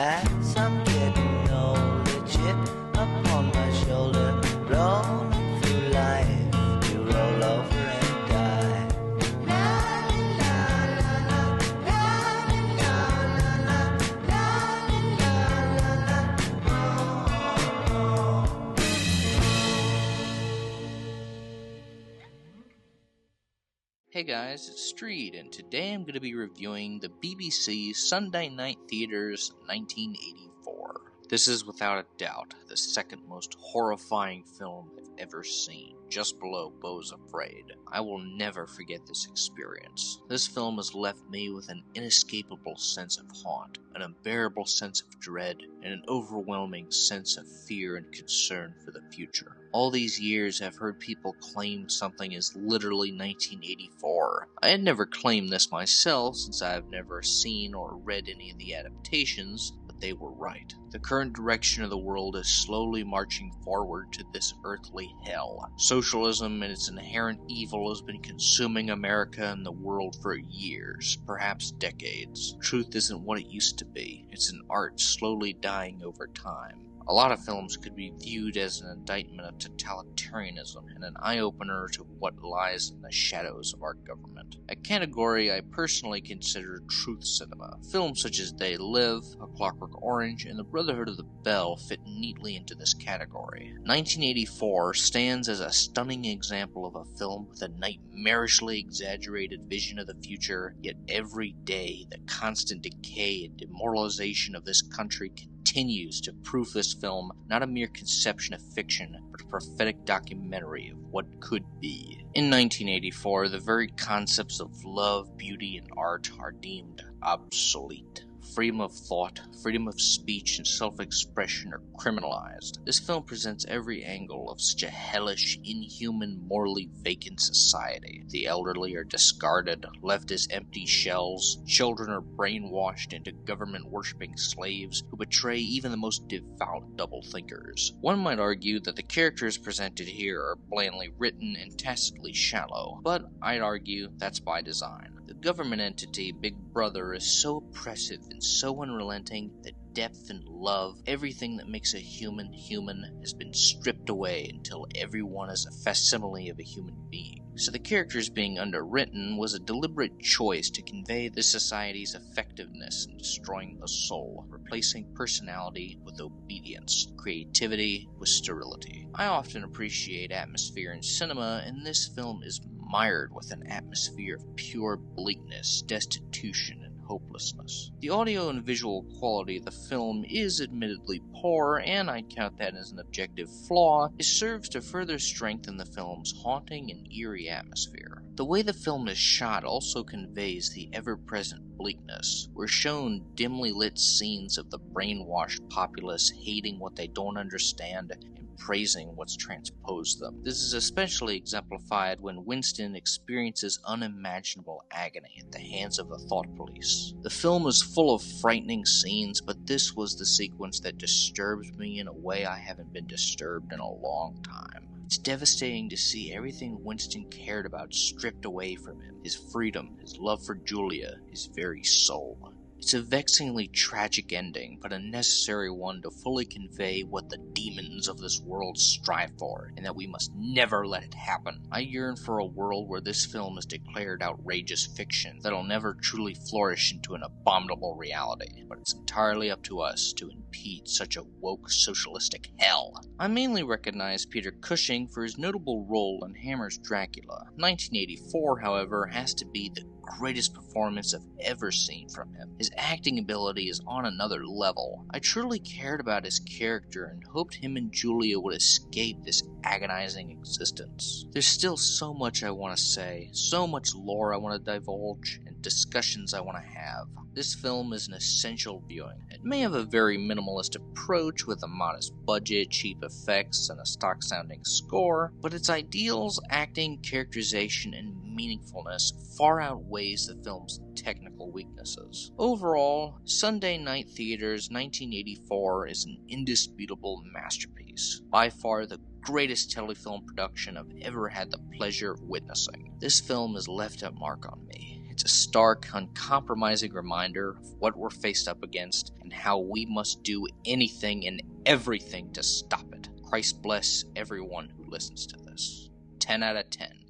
As I'm getting older, chip upon my shoulder, rolling through life, you roll over and die. La la la la, la la la la, la la la la, oh. Hey guys, it's Streed, and today I'm going to be reviewing the BBC Sunday Night Theatre's 1984. This is without a doubt the second most horrifying film I've ever seen, just below Beau's Afraid. I will never forget this experience. This film has left me with an inescapable sense of haunt, an unbearable sense of dread, and an overwhelming sense of fear and concern for the future. All these years I've heard people claim something is literally 1984. I had never claimed this myself since I have never seen or read any of the adaptations, but they were right. The current direction of the world is slowly marching forward to this earthly hell. Socialism and its inherent evil has been consuming America and the world for years, perhaps decades. Truth isn't what it used to be. It's an art slowly dying over time. A lot of films could be viewed as an indictment of totalitarianism and an eye-opener to what lies in the shadows of our government. A category I personally consider truth cinema. Films such as They Live, A Clockwork Orange, and The Brotherhood of the Bell fit neatly into this category. 1984 stands as a stunning example of a film with a nightmarishly exaggerated vision of the future, yet every day the constant decay and demoralization of this country continues to prove this film not a mere conception of fiction, but a prophetic documentary of what could be. In 1984, the very concepts of love, beauty, and art are deemed obsolete. Freedom of thought, freedom of speech, and self-expression are criminalized. This film presents every angle of such a hellish, inhuman, morally vacant society. The elderly are discarded, left as empty shells. Children are brainwashed into government-worshipping slaves who betray even the most devout double-thinkers. One might argue that the characters presented here are blandly written and tacitly shallow, but I'd argue that's by design. The government entity, Big Brother, is so oppressive and so unrelenting that depth and love, everything that makes a human human, has been stripped away until everyone is a facsimile of a human being. So the characters being underwritten was a deliberate choice to convey this society's effectiveness in destroying the soul, replacing personality with obedience, creativity with sterility. I often appreciate atmosphere in cinema, and this film is mired with an atmosphere of pure bleakness, destitution, and hopelessness. The audio and visual quality of the film is admittedly poor, and I'd count that as an objective flaw. It serves to further strengthen the film's haunting and eerie atmosphere. The way the film is shot also conveys the ever-present bleakness. We're shown dimly lit scenes of the brainwashed populace hating what they don't understand and praising what's transposed them. This is especially exemplified when Winston experiences unimaginable agony at the hands of the thought police. The film is full of frightening scenes, but this was the sequence that disturbs me in a way I haven't been disturbed in a long time. It's devastating to see everything Winston cared about stripped away from him. His freedom, his love for Julia, his very soul. It's a vexingly tragic ending, but a necessary one to fully convey what the demons of this world strive for, and that we must never let it happen. I yearn for a world where this film is declared outrageous fiction that'll never truly flourish into an abominable reality, but it's entirely up to us to impede such a woke socialistic hell. I mainly recognize Peter Cushing for his notable role in Hammer's Dracula. 1984, however, has to be the greatest performance I've ever seen from him. His acting ability is on another level. I truly cared about his character and hoped him and Julia would escape this agonizing existence. There's still so much I want to say, so much lore I want to divulge, and discussions I want to have. This film is an essential viewing. It may have a very minimalist approach with a modest budget, cheap effects, and a stock-sounding score, but its ideals, acting, characterization, and meaningfulness far outweighs the film's technical weaknesses. Overall, Sunday Night Theatre's 1984 is an indisputable masterpiece, by far the greatest telefilm production I've ever had the pleasure of witnessing. This film has left a mark on me. It's a stark, uncompromising reminder of what we're faced up against and how we must do anything and everything to stop it. Christ bless everyone who listens to this. 10 out of 10.